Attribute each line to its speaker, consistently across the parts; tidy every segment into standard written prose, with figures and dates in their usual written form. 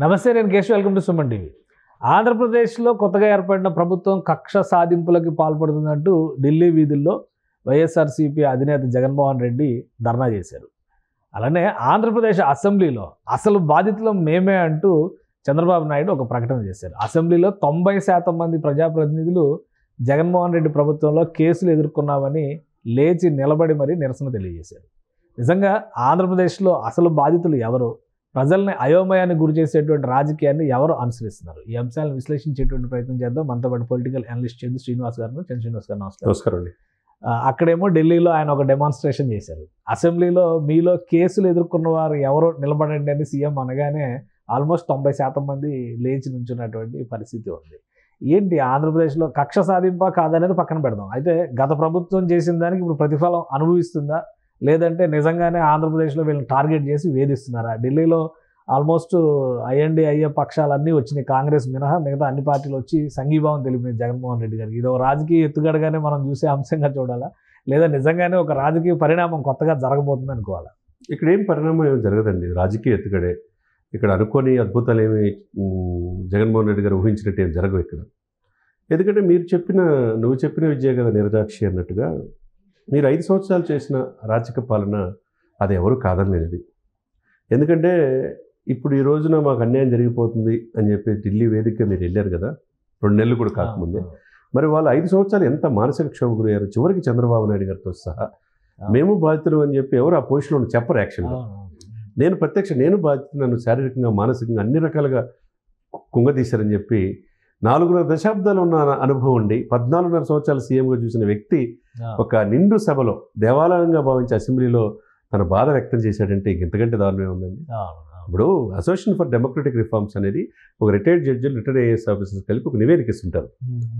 Speaker 1: నమస్తే, నేను Keshav. Welcome to Suman TV. ఆంధ్రప్రదేశ్లో కొత్తగా ఏర్పడిన ప్రభుత్వం కక్ష సాధింపులకి పాల్పడుతుందంటూ ఢిల్లీ వీధుల్లో వైఎస్ఆర్సీపీ అధినేత జగన్మోహన్ రెడ్డి ధర్నా చేశారు. అలానే ఆంధ్రప్రదేశ్ అసెంబ్లీలో అసలు బాధితులు మేమే అంటూ చంద్రబాబు నాయుడు ఒక ప్రకటన చేశారు. అసెంబ్లీలో 90% మంది ప్రజాప్రతినిధులు జగన్మోహన్ రెడ్డి ప్రభుత్వంలో కేసులు ఎదుర్కొన్నామని లేచి నిలబడి మరీ నిరసన తెలియజేశారు. నిజంగా ఆంధ్రప్రదేశ్లో అసలు బాధితులు ఎవరు, ప్రజల్ని అయోమయాన్ని గురి చేసేటువంటి రాజకీయాన్ని ఎవరు అనుసరిస్తున్నారు, ఈ అంశాలను విశ్లేషించేటువంటి ప్రయత్నం చేద్దాం. మనతో పాటు పొలిటికల్ అనలిస్ట్ చంద్ర శ్రీనివాస్ గారు. శ్రీనివాస్ గారు
Speaker 2: నమస్కారం అండి.
Speaker 1: అక్కడేమో ఢిల్లీలో ఆయన ఒక డెమాన్స్ట్రేషన్ చేశారు. అసెంబ్లీలో మీలో కేసులు ఎదుర్కొన్న వారు ఎవరు నిలబడండి అని సీఎం అనగానే ఆల్మోస్ట్ 90% మంది లేచి నుంచున్నటువంటి పరిస్థితి ఉంది. ఏంటి ఆంధ్రప్రదేశ్లో కక్ష సాధింపా కాదనేది పక్కన పెడదాం. అయితే గత ప్రభుత్వం చేసిన దానికి ఇప్పుడు ప్రతిఫలం అనుభవిస్తుందా, లేదంటే నిజంగానే ఆంధ్రప్రదేశ్లో వీళ్ళని టార్గెట్ చేసి వేధిస్తున్నారా? ఢిల్లీలో ఆల్మోస్ట్ అయ్యే పక్షాలన్నీ వచ్చినాయి, కాంగ్రెస్ మినహా మిగతా అన్ని పార్టీలు వచ్చి సంఘీభావం తెలిపినాయి జగన్మోహన్ రెడ్డి గారికి. ఇది ఒక రాజకీయ ఎత్తుగడగానే మనం చూసే అంశంగా చూడాలా, లేదా నిజంగానే ఒక రాజకీయ పరిణామం కొత్తగా జరగబోతుంది అనుకోవాలా?
Speaker 2: ఇక్కడ ఏం పరిణామం ఏమి జరగదండి, రాజకీయ ఎత్తుగడే. ఇక్కడ అనుకోని అద్భుతాలు ఏమి జగన్మోహన్ రెడ్డి గారు ఊహించినట్టు ఏం జరగవు ఇక్కడ. ఎందుకంటే నువ్వు చెప్పిన విజయ కదా నిరజాక్షి అన్నట్టుగా, మీరు 5 సంవత్సరాలు చేసిన రాజకీయ పాలన అది ఎవరు కాదనలేనిది. ఎందుకంటే ఇప్పుడు ఈ రోజున మాకు అన్యాయం జరిగిపోతుంది అని చెప్పి ఢిల్లీ వేదికగా మీరు వెళ్ళారు కదా, 2 నెలలు కూడా కాకముందే. మరి వాళ్ళు 5 సంవత్సరాలు ఎంత మానసిక క్షోభ గురయ్యారు. చివరికి చంద్రబాబు నాయుడు గారితో సహా మేము బాధితులు అని చెప్పి ఎవరు ఆ పొజిషన్లో చెప్పరు. యాక్చువల్గా నేను బాధితులు, నన్ను శారీరకంగా మానసికంగా అన్ని రకాలుగా కుంగదీశారని చెప్పి 4.5 దశాబ్దాలు ఉన్న అనుభవం ఉండి 14.5 సంవత్సరాలు సీఎంగా చూసిన వ్యక్తి ఒక నిండు సభలో దేవాలయంగా భావించే అసెంబ్లీలో తన బాధ వ్యక్తం చేశాడంటే ఇంతకంటే దారుణమే ఉందండి. ఇప్పుడు అసోసియేషన్ ఫర్ డెమోక్రటిక్ రిఫార్మ్స్ అనేది ఒక రిటైర్డ్ జడ్జిలు, రిటైర్డ్ ఐఏఎస్ ఆఫీసర్స్ కలిపి ఒక నివేదిక ఇస్తుంటారు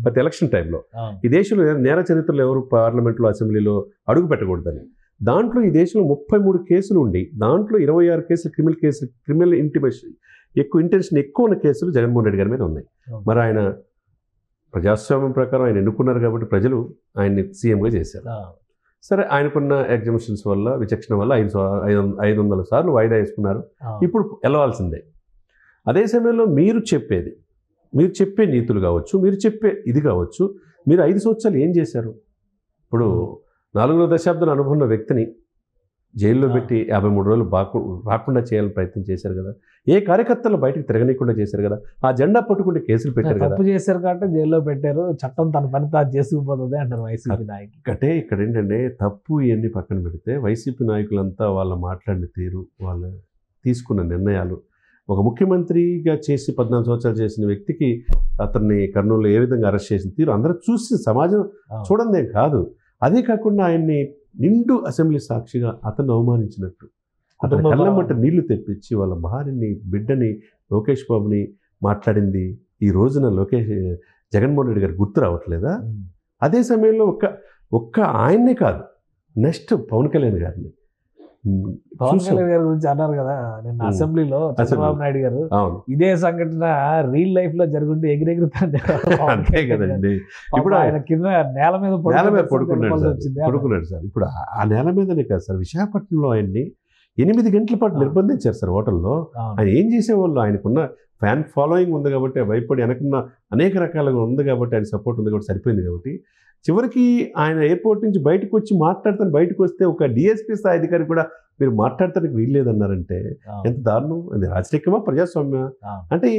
Speaker 2: ప్రతి ఎలక్షన్ టైంలో. ఈ దేశంలో నేర చరిత్రలో ఎవరు పార్లమెంట్లో అసెంబ్లీలో అడుగు పెట్టకూడదని. దాంట్లో ఈ దేశంలో 33 కేసులు ఉండి దాంట్లో 26 కేసులు క్రిమినల్ ఇంటిమేషన్ ఇంటెన్షన్ ఎక్కువ ఉన్న కేసులు జగన్మోహన్ రెడ్డి గారి మీద ఉన్నాయి. మరి ఆయన ప్రజాస్వామ్యం ప్రకారం ఆయన ఎన్నుకున్నారు కాబట్టి ప్రజలు ఆయన్ని సీఎంగా చేశారు. సరే, ఆయనకున్న ఎగ్జామిషన్స్ వల్ల, విచక్షణ వల్ల 500 సార్లు వాయిదా వేసుకున్నారు. ఇప్పుడు వెళ్ళవలసిందే. అదే సమయంలో మీరు చెప్పే నీతులు కావచ్చు, మీరు చెప్పే ఇది కావచ్చు, మీరు 5 సంవత్సరాలు ఏం చేశారు? ఇప్పుడు 4 దశాబ్దాల అనుభవం ఉన్న వ్యక్తిని జైల్లో పెట్టి 53 రోజులు రాకుండా చేయాలని ప్రయత్నం చేశారు కదా. ఏ కార్యకర్తలు బయటకు తిరగనీయకుండా చేశారు కదా. ఆ జెండా పట్టుకుంటే కేసులు పెట్టారు కదా.
Speaker 1: తప్పు చేశారు కాబట్టి జైల్లో పెట్టారు. చట్టం తన పని తాను చేసుకుపోతుంది అంటారు వైసీపీ నాయకులు.
Speaker 2: అంటే ఇక్కడ ఏంటంటే తప్పు ఇవన్నీ పక్కన పెడితే వైసీపీ నాయకులంతా వాళ్ళ మాట్లాడిన తీరు, వాళ్ళు తీసుకున్న నిర్ణయాలు, ఒక ముఖ్యమంత్రిగా చేసి 14 సంవత్సరాలు చేసిన వ్యక్తికి అతన్ని కర్నూలులో ఏ విధంగా అరెస్ట్ చేసిన తీరు అందరూ చూసి సమాజం చూడందేం కాదు. అదే కాకుండా ఆయన్ని నిండు అసెంబ్లీ సాక్షిగా అతన్ని అవమానించినట్టు, అతని కళ్ళమ్మట నీళ్లు తెప్పించి వాళ్ళ భార్యని, బిడ్డని, లోకేష్ బాబుని మాట్లాడింది ఈ రోజున జగన్మోహన్ రెడ్డి గారు గుర్తు రావట్లేదా? అదే సమయంలో ఒక్క ఆయన్నే కాదు, నెక్స్ట్ పవన్ కళ్యాణ్ గారిని
Speaker 1: గారి గురించి అన్నారు కదా నిన్న అసెంబ్లీలో చంద్రబాబు నాయుడు గారు. ఇదే సంఘటన రియల్ లైఫ్ లో జరుగుంటే ఎగిరెగురుతాను.
Speaker 2: అంతే కదండి. ఇప్పుడు
Speaker 1: ఆయన కింద నేల మీద
Speaker 2: పడుకున్నాడు సార్. ఇప్పుడు ఆ నేల మీదనే కాదు సార్, విశాఖపట్నంలో ఆయన్ని 8 గంటల పాటు నిర్బంధించారు సార్ హోటల్లో. ఆయన ఏం చేసేవాళ్ళు? ఆయనకున్న ఫ్యాన్ ఫాలోయింగ్ ఉంది కాబట్టి, భయపడి వెనకున్న అనేక రకాలుగా ఉంది కాబట్టి, ఆయన సపోర్ట్ ఉంది కాబట్టి సరిపోయింది కాబట్టి, చివరికి ఆయన ఎయిర్పోర్ట్ నుంచి బయటకు వచ్చి మాట్లాడతాను, బయటకు వస్తే ఒక డిఎస్పీ స్థాయి అధికారి కూడా మీరు మాట్లాడటానికి వీల్లేదన్నారంటే ఎంత దారుణం! అది రాజకీయమా, ప్రజాస్వామ్యమా? అంటే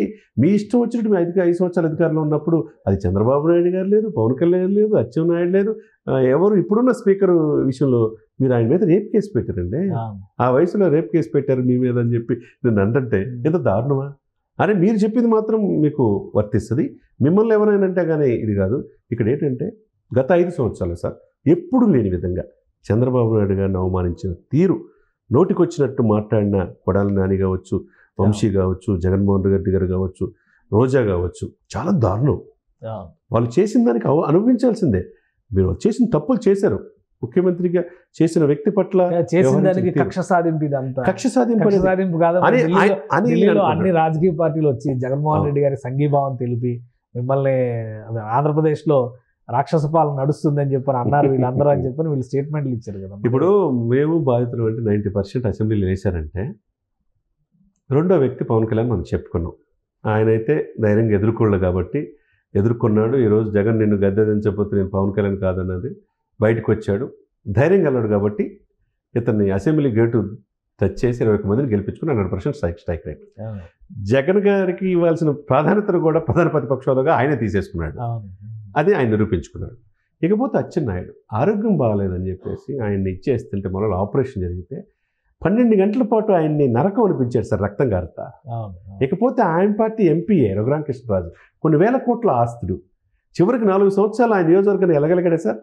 Speaker 2: మీ ఇష్టం వచ్చినట్టు మీ 5 సంవత్సరాల అధికారంలో ఉన్నప్పుడు అది చంద్రబాబు నాయుడు గారు లేదు, పవన్ కళ్యాణ్ లేదు, అచ్చెన్నాయుడు లేదు, ఎవరు ఇప్పుడున్న స్పీకర్ విషయంలో మీరు ఆయన మీద రేప్ కేసు పెట్టారండి. ఆ వయసులో రేప్ కేసు పెట్టారు మీ మీద అని చెప్పి నేను అంటే ఎంత దారుణమా? అరే మీరు చెప్పింది మాత్రం మీకు వర్తిస్తుంది, మిమ్మల్ని ఎవరైనా అంటే కానీ ఇది కాదు. ఇక్కడ ఏంటంటే గత 5 సంవత్సరాలు సార్ ఎప్పుడు లేని విధంగా చంద్రబాబు నాయుడు గారిని అవమానించిన తీరు, నోటికొచ్చినట్టు మాట్లాడిన కొడాలి నాని కావచ్చు, వంశీ కావచ్చు, జగన్మోహన్ రెడ్డి గారు కావచ్చు, రోజా కావచ్చు, చాలా దారుణం. వాళ్ళు చేసిన దానికి అనుభవించాల్సిందే. మీరు చేసిన తప్పులు చేశారు. ముఖ్యమంత్రిగా చేసిన వ్యక్తి పట్ల
Speaker 1: కక్ష సాధింపు కాదు. అన్ని రాజకీయ పార్టీలు వచ్చి జగన్మోహన్ రెడ్డి గారి సంఘీభావం తెలిపి మిమ్మల్ని ఆంధ్రప్రదేశ్లో రాక్షస పాలన నడుస్తుందని చెప్పని అన్నారు వీళ్ళందరూ అని చెప్పని వీళ్ళు స్టేట్మెంట్లు ఇచ్చారు కదా.
Speaker 2: ఇప్పుడు మేము బాధితులు అంటే 90% అసెంబ్లీలో వేశారంటే రెండో వ్యక్తి పవన్ కళ్యాణ్ మనం చెప్పుకున్నాం. ఆయనైతే ధైర్యంగా ఎదుర్కొన్నాడు. ఈరోజు జగన్ నిన్ను గద్దె దించకపోతే నేను పవన్ కళ్యాణ్ కాదన్నది బయటకు వచ్చాడు. ధైర్యంగా అన్నాడు కాబట్టి ఇతన్ని అసెంబ్లీ గేటు టచ్ చేసి 21 మందిని గెలిపించుకుని 100% స్ట్రైక్ రేట్. జగన్ గారికి ఇవ్వాల్సిన ప్రాధాన్యతను కూడా ప్రధాన ప్రతిపక్షాలుగా ఆయనే తీసేసుకున్నాడు. అది ఆయన నిరూపించుకున్నాడు. ఇకపోతే అచ్చెన్నాయుడు ఆరోగ్యం బాగాలేదని చెప్పేసి ఆయన్ని ఇచ్చేస్తుంటే మొదలు ఆపరేషన్ జరిగితే 12 గంటల పాటు ఆయన్ని నరకం అనిపించాడు సార్, రక్తం గారుతా. ఇకపోతే ఆయన పార్టీ ఎంపీఏ రఘురామకృష్ణరాజు కొన్ని వేల కోట్ల ఆస్తులు, చివరికి 4 సంవత్సరాలు ఆయన నియోజకవర్గాన్ని ఎలగలిగాడే సార్.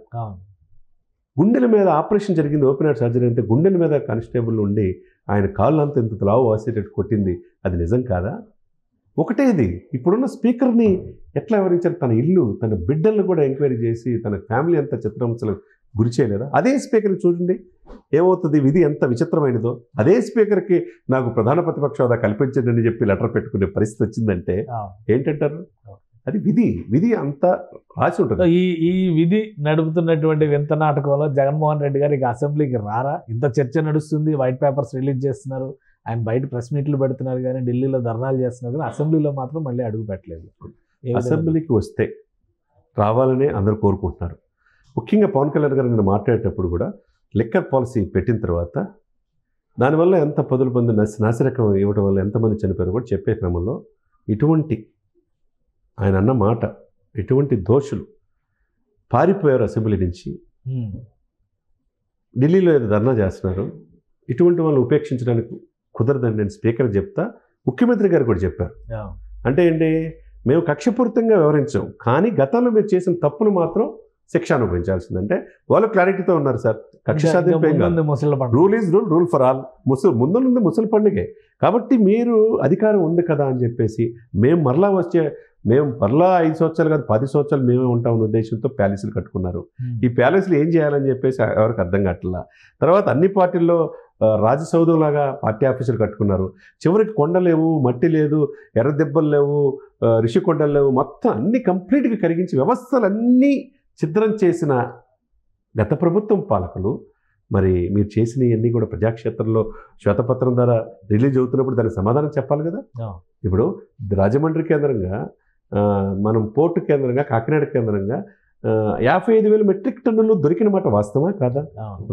Speaker 2: గుండెల మీద ఆపరేషన్ జరిగింది, ఓపెన్ హార్ట్ సర్జరీ అంటే గుండెల మీద కానిస్టేబుల్ ఉండి ఆయన కాళ్ళు అంతా ఇంత లావు వాసేటట్టు కొట్టింది. అది నిజం కాదా? ఒకటే ఇది, ఇప్పుడున్న స్పీకర్ని ఎట్లా వివరించారు? తన ఇల్లు, తన బిడ్డలను కూడా ఎంక్వైరీ చేసి తన ఫ్యామిలీ అంతా చిత్రహింసలకు గురి చేయలేదా? అదే స్పీకర్కి చూడండి ఏమవుతుంది, విధి ఎంత విచిత్రమైనదో. అదే స్పీకర్కి నాకు ప్రధాన ప్రతిపక్ష హోదా కల్పించండి అని చెప్పి లెటర్ పెట్టుకునే పరిస్థితి వచ్చిందంటే ఏంటంటారు? అది విధి అంతా రాసి ఉంటుంది.
Speaker 1: ఈ విధి నడుపుతున్నటువంటి వింత నాటకంలో జగన్మోహన్ రెడ్డి గారు ఇక అసెంబ్లీకి రారా? ఇంత చర్చ నడుస్తుంది, వైట్ పేపర్స్ రిలీజ్ చేస్తున్నారు, ఆయన బయట ప్రెస్ మీట్లు పెడుతున్నారు, కానీ ఢిల్లీలో ధర్నాలు చేస్తున్నారు, కానీ అసెంబ్లీలో మాత్రం మళ్ళీ అడుగు పెట్టలేదు.
Speaker 2: అసెంబ్లీకి వస్తే రావాలనే అందరూ కోరుకుంటున్నారు. ముఖ్యంగా పవన్ కళ్యాణ్ గారు నేను మాట్లాడేటప్పుడు కూడా లిక్కర్ పాలసీ పెట్టిన తర్వాత దానివల్ల ఎంత పదుల మంది నాసిరకం ఇవ్వడం వల్ల ఎంతమంది చనిపోయారు కూడా చెప్పే క్రమంలో ఇటువంటి ఆయన అన్న మాట, ఇటువంటి దోషులు పారిపోయారు అసెంబ్లీ నుంచి, ఢిల్లీలో ఏదో ధర్నా చేస్తున్నారు, ఇటువంటి వాళ్ళు ఉపేక్షించడానికి కుదరదని నేను స్పీకర్ చెప్తా, ముఖ్యమంత్రి గారు కూడా చెప్పారు. అంటే ఏంటి, మేము కక్షపూరితంగా వివరించాం, కానీ గతంలో మీరు చేసిన తప్పులు మాత్రం శిక్ష అనుభవించాల్సిందంటే వాళ్ళు క్లారిటీతో ఉన్నారు సార్. కక్ష సాధింపు rule is rule for all. ముందు ముసలి పండుగే కాబట్టి మీరు అధికారం ఉంది కదా అని చెప్పేసి మేము మరలా 5 సంవత్సరాలు కాదు 10 సంవత్సరాలు మేమే ఉంటామన్న ఉద్దేశంతో ప్యాలెస్లు కట్టుకున్నారు. ఈ ప్యాలెస్లు ఏం చేయాలని చెప్పేసి ఎవరికి అర్థం కావట్లా. తర్వాత అన్ని పార్టీల్లో రాజసౌధంలాగా పార్టీ ఆఫీసులు కట్టుకున్నారు. చివరికి కొండ లేవు, మట్టి లేదు, ఎర్ర దెబ్బలు లేవు, రిషికొండలు లేవు, మొత్తం అన్ని కంప్లీట్గా కరిగించి వ్యవస్థలన్నీ ఛిద్రం చేసిన గత ప్రభుత్వం పాలకులు మరి మీరు చేసినవన్నీ కూడా ప్రజాక్షేత్రంలో శ్వేతపత్రం ద్వారా రిలీజ్ అవుతున్నప్పుడు దానికి సమాధానం చెప్పాలి కదా. ఇప్పుడు రాజమండ్రి కేంద్రంగా, మనం పోర్టు కేంద్రంగా, కాకినాడ కేంద్రంగా 55,000 మెట్రిక్ టన్నులు దొరికిన మాట వాస్తవా కాదా?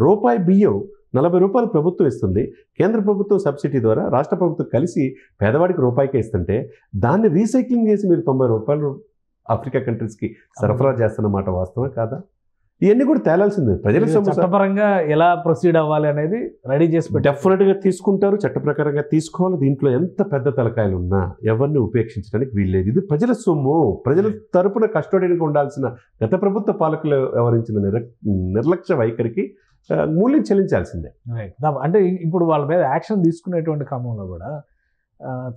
Speaker 2: రూపాయి బియ్యం 40 రూపాయలు ప్రభుత్వం ఇస్తుంది, కేంద్ర ప్రభుత్వం సబ్సిడీ ద్వారా రాష్ట్ర ప్రభుత్వం కలిసి పేదవాడికి రూపాయికే ఇస్తుంటే దాన్ని రీసైక్లింగ్ చేసి మీరు 90 రూపాయలు ఆఫ్రికా కంట్రీస్కి సరఫరా చేస్తున్నమాట వాస్తవా కాదా? ఇవన్నీ కూడా తేలాల్సిందే. ప్రజల
Speaker 1: చట్టపరంగా ఎలా ప్రొసీడ్ అవ్వాలి అనేది రెడీ చేసి
Speaker 2: డెఫినెట్గా తీసుకుంటారు, చట్ట ప్రకారంగా తీసుకోవాలి. దీంట్లో ఎంత పెద్ద తలకాయలు ఉన్నా ఎవరిని ఉపేక్షించడానికి వీల్లేదు. ఇది ప్రజల సొమ్ము, ప్రజల తరపున కస్టోడియన్గా ఉండాల్సిన గత ప్రభుత్వ పాలకులు వ్యవహరించిన నిర్లక్ష్య వైఖరికి మూల్యం చెల్లించాల్సిందే.
Speaker 1: అంటే ఇప్పుడు వాళ్ళ మీద యాక్షన్ తీసుకునేటువంటి క్రమంలో కూడా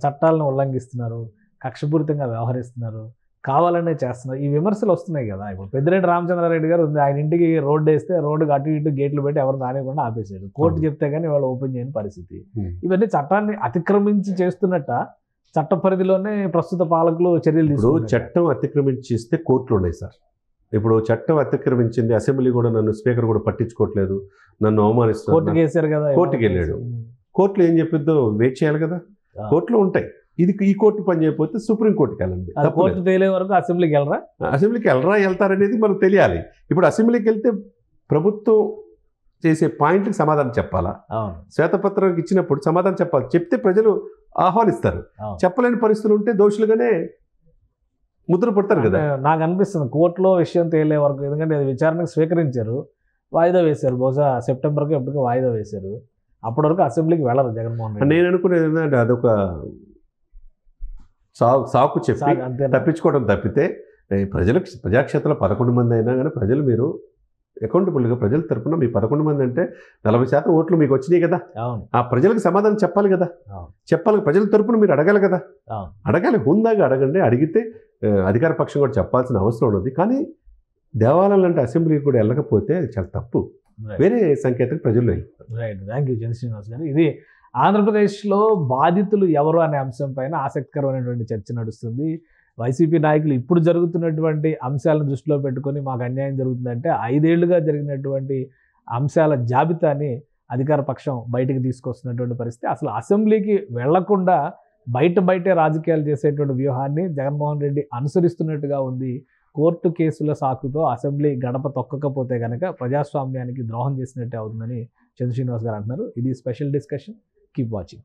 Speaker 1: చట్టాలను ఉల్లంఘిస్తున్నారు, కక్షపూరితంగా వ్యవహరిస్తున్నారు, కావాలనే చేస్తున్నారు, ఈ విమర్శలు వస్తున్నాయి కదా. ఇప్పుడు పెద్దిరెడ్డి రామచంద్రారెడ్డి గారు ఉంది, ఆయన ఇంటికి రోడ్డు వేస్తే రోడ్డుకి అటు ఇటు గేట్లు పెట్టి ఎవరు రానివ్వకుండా ఆపేసాడు. కోర్టు చెప్తే కానీ వాళ్ళు ఓపెన్ చేయని పరిస్థితి. ఇవన్నీ చట్టాన్ని అతిక్రమించి చేస్తున్నట్ట, చట్ట పరిధిలోనే ప్రస్తుత పాలకులు చర్యలు తీసుకుంటారు.
Speaker 2: చట్టం అతిక్రమించిస్తే కోర్టులు ఉన్నాయి సార్. ఇప్పుడు చట్టం అతిక్రమించింది, అసెంబ్లీ కూడా నన్ను స్పీకర్ కూడా పట్టించుకోవట్లేదు, నన్ను అవమానిస్తున్నారు,
Speaker 1: కోర్టుకి వేసారు కదా,
Speaker 2: కోర్టుకి వెళ్ళాడు. కోర్టులో ఏం చెప్పిద్దో వెయిట్ చేయాలి కదా, కోర్టులో ఉంటాయి. ఈ కోర్టు పని చేయకపోతే సుప్రీంకోర్టుకి వెళ్ళండి.
Speaker 1: కోర్టు తేలే వరకు అసెంబ్లీకి
Speaker 2: వెళ్తారనేది మనకు తెలియాలి. ఇప్పుడు అసెంబ్లీకి వెళ్తే ప్రభుత్వం చేసే పాయింట్కి సమాధానం చెప్పాలా? శ్వేతపత్రం ఇచ్చినప్పుడు సమాధానం చెప్పాలి. చెప్తే ప్రజలు ఆహ్వానిస్తారు. చెప్పలేని పరిస్థితులు ఉంటే దోషులుగానే ముద్ర పడతారు కదా.
Speaker 1: నాకు అనిపిస్తుంది కోర్టులో విషయం తేలే వరకు, ఎందుకంటే అది విచారణకు స్వీకరించారు, వాయిదా వేశారు, బహుశా సెప్టెంబర్కి ఎప్పటికీ వాయిదా వేశారు. అప్పటి వరకు అసెంబ్లీకి వెళ్ళరు జగన్మోహన్ రెడ్డి.
Speaker 2: నేను అనుకునేది ఏంటంటే అదొక సాకు చెప్పి తప్పించుకోవడం తప్పితే ప్రజలకు ప్రజాక్షేత్రంలో 11 మంది అయినా కానీ ప్రజలు మీరు అకౌంటబుల్గా ప్రజల తరఫున మీ 11 మంది అంటే 40% ఓట్లు మీకు వచ్చినాయి కదా. ఆ ప్రజలకు సమాధానం చెప్పాలి కదా, చెప్పాలి. ప్రజల తరఫున మీరు అడగాలి కదా, అడగాలి, హుందాగా అడగండి. అడిగితే అధికార పక్షం కూడా చెప్పాల్సిన అవసరం ఉన్నది. కానీ దేవాలయాలు అంటే అసెంబ్లీకి కూడా వెళ్ళకపోతే చాలా తప్పు. వేరే సంకేతం ప్రజల్లో.
Speaker 1: రైట్, థ్యాంక్ యూ చంద్ర శ్రీనివాస్ గారు. ఇది ఆంధ్రప్రదేశ్లో బాధితులు ఎవరు అనే అంశం పైన ఆసక్తికరమైనటువంటి చర్చ నడుస్తుంది. వైసీపీ నాయకులు ఇప్పుడు జరుగుతున్నటువంటి అంశాలను దృష్టిలో పెట్టుకొని మాకు అన్యాయం జరుగుతుందంటే 5 ఏళ్లుగా జరిగినటువంటి అంశాల జాబితాని అధికార పక్షం బయటికి తీసుకొస్తున్నటువంటి పరిస్థితి. అసలు అసెంబ్లీకి వెళ్లకుండా బయటే రాజకీయాలు చేసేటువంటి వ్యూహాన్ని జగన్మోహన్ రెడ్డి అనుసరిస్తున్నట్టుగా ఉంది. కోర్టు కేసుల సాకుతో అసెంబ్లీ గడప తొక్కకపోతే కనుక ప్రజాస్వామ్యానికి ద్రోహం చేసినట్టే అవుతుందని చంద్ర శ్రీనివాస్ గారు అంటున్నారు. ఇది స్పెషల్ డిస్కషన్. Keep watching.